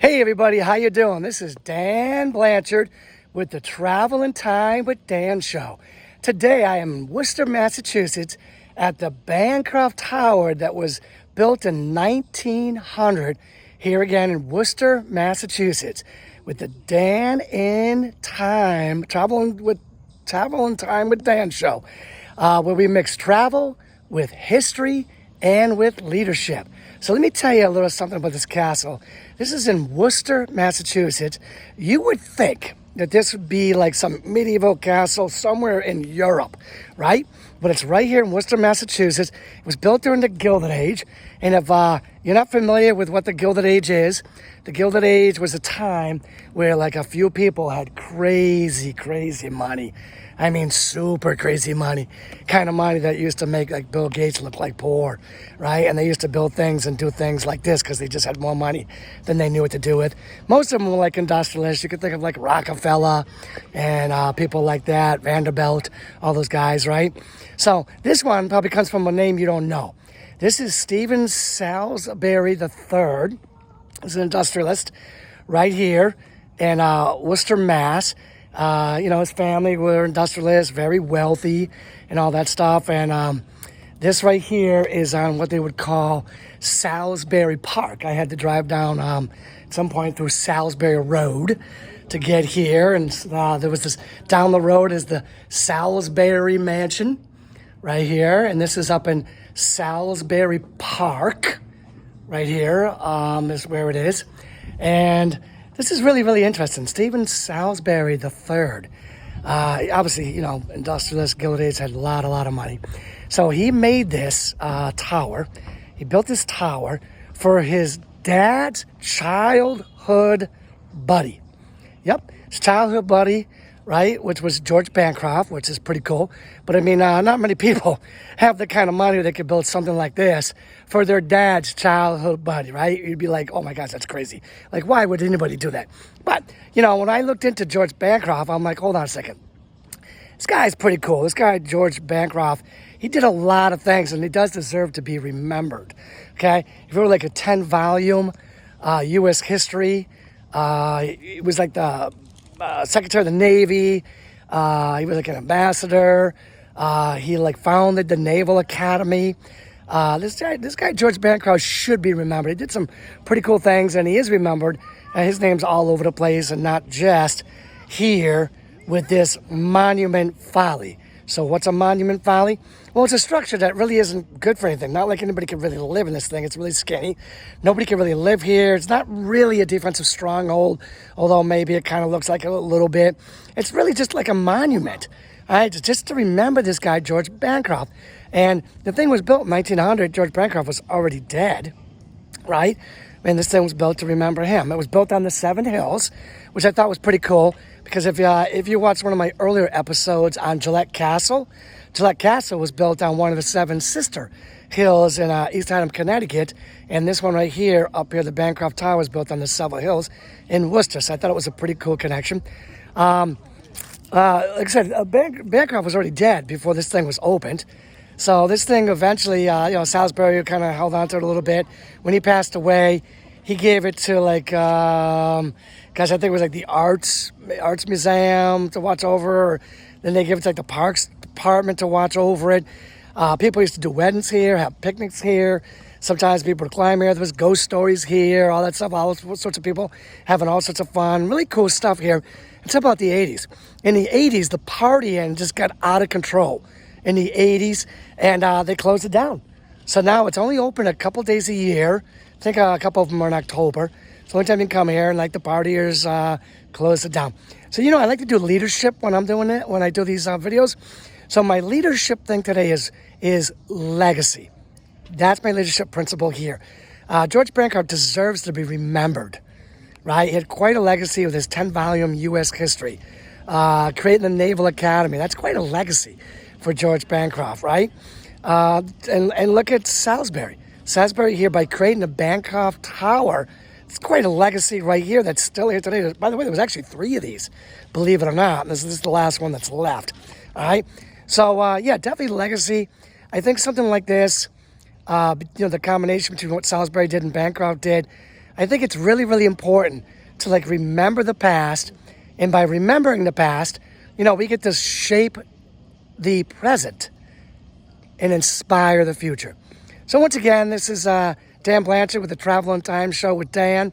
Hey everybody, how you doing? This is Dan Blanchard with the Travel in Time with Dan show. Today I am in Worcester, Massachusetts at the Bancroft Tower that was built in 1900 here again in Worcester, Massachusetts with the Dan in Time, Travel in Time with Dan show, where we mix travel with history and with leadership. So let me tell you a little something about this castle. This is in Worcester, Massachusetts. You would think that this would be like some medieval castle somewhere in Europe, right? But it's right here in Worcester, Massachusetts. It was built during the Gilded Age. And if you're not familiar with what the Gilded Age is, the Gilded Age was a time where like a few people had crazy, crazy money. I mean, super crazy money. Kind of money that used to make like Bill Gates look like poor, right? And they used to build things and do things like this because they just had more money than they knew what to do with. Most of them were like industrialists. You could think of like Rockefeller and people like that, Vanderbilt, all those guys, right? So this one probably comes from a name you don't know. This is Stephen Salisbury III. He's an industrialist right here in Worcester, Mass. His family were industrialists, very wealthy and all that stuff. And this right here is on what they would call Salisbury Park. I had to drive down at some point through Salisbury Road to get here. And there was this, down the road is the Salisbury Mansion right here. And this is up in Salisbury Park right here, is where it is. And this is really, really interesting. Stephen Salisbury III. Obviously, industrialist, Gilded Age had a lot of money. So he made this tower. He built this tower for his dad's childhood buddy. Yep, his childhood buddy, right, which was George Bancroft, which is pretty cool. But I mean, not many people have the kind of money that could build something like this for their dad's childhood buddy, right? You'd be like, oh my gosh, that's crazy. Like, why would anybody do that? But, when I looked into George Bancroft, I'm like, hold on a second. This guy's pretty cool. This guy, George Bancroft, he did a lot of things, and he does deserve to be remembered, okay? If it were like a 10-volume U.S. history, it was like the Secretary of the Navy. He was like an ambassador. He like founded the Naval Academy. This guy George Bancroft should be remembered. He did some pretty cool things, and he is remembered. His name's all over the place, and not just here with this monument folly. So what's a monument folly? Well, it's a structure that really isn't good for anything. Not like anybody can really live in this thing. It's really skinny. Nobody can really live here. It's not really a defensive stronghold, although maybe it kind of looks like a little bit. It's really just like a monument, all right? Just to remember this guy, George Bancroft. And the thing was built in 1900. George Bancroft was already dead, right? And this thing was built to remember him. It was built on the Seven Hills, which I thought was pretty cool. Because if you watch one of my earlier episodes on Gillette Castle was built on one of the seven sister hills in East Haddam, Connecticut. And this one right here, up here, the Bancroft Tower, was built on the Seven Hills in Worcester. So I thought it was a pretty cool connection. Like I said, Bancroft was already dead before this thing was opened. So this thing eventually, Salisbury kind of held on to it a little bit. When he passed away, he gave it to like, I think it was like the Arts Museum to watch over. Or then they gave it to like the Parks Department to watch over it. People used to do weddings here, have picnics here. Sometimes people would climb here. There was ghost stories here, all that stuff. All sorts of people having all sorts of fun. Really cool stuff here. It's about the 80s. In the 80s, the partying just got out of control in the 80s, and they closed it down. So now it's only open a couple days a year. I think a couple of them are in October. So anytime you can come here and like the partiers close it down. So, I like to do leadership when I'm doing it, when I do these videos. So my leadership thing today is legacy. That's my leadership principle here. George Bancroft deserves to be remembered, right? He had quite a legacy with his 10-volume U.S. history, creating the Naval Academy. That's quite a legacy for George Bancroft, right? And look at Salisbury. Salisbury here, by creating the Bancroft Tower, it's quite a legacy right here that's still here today. By the way, there was actually 3 of these, believe it or not. This is the last one that's left, all right? So, definitely legacy. I think something like this, the combination between what Salisbury did and Bancroft did, I think it's really, really important to like remember the past. And by remembering the past, we get to shape the present and inspire the future. So once again, this is Dan Blanchard with the Travel and Time Show with Dan.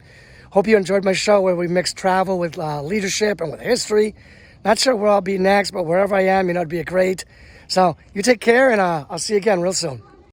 Hope you enjoyed my show where we mix travel with leadership and with history. Not sure where I'll be next, but wherever I am, it'd be great. So you take care, and I'll see you again real soon.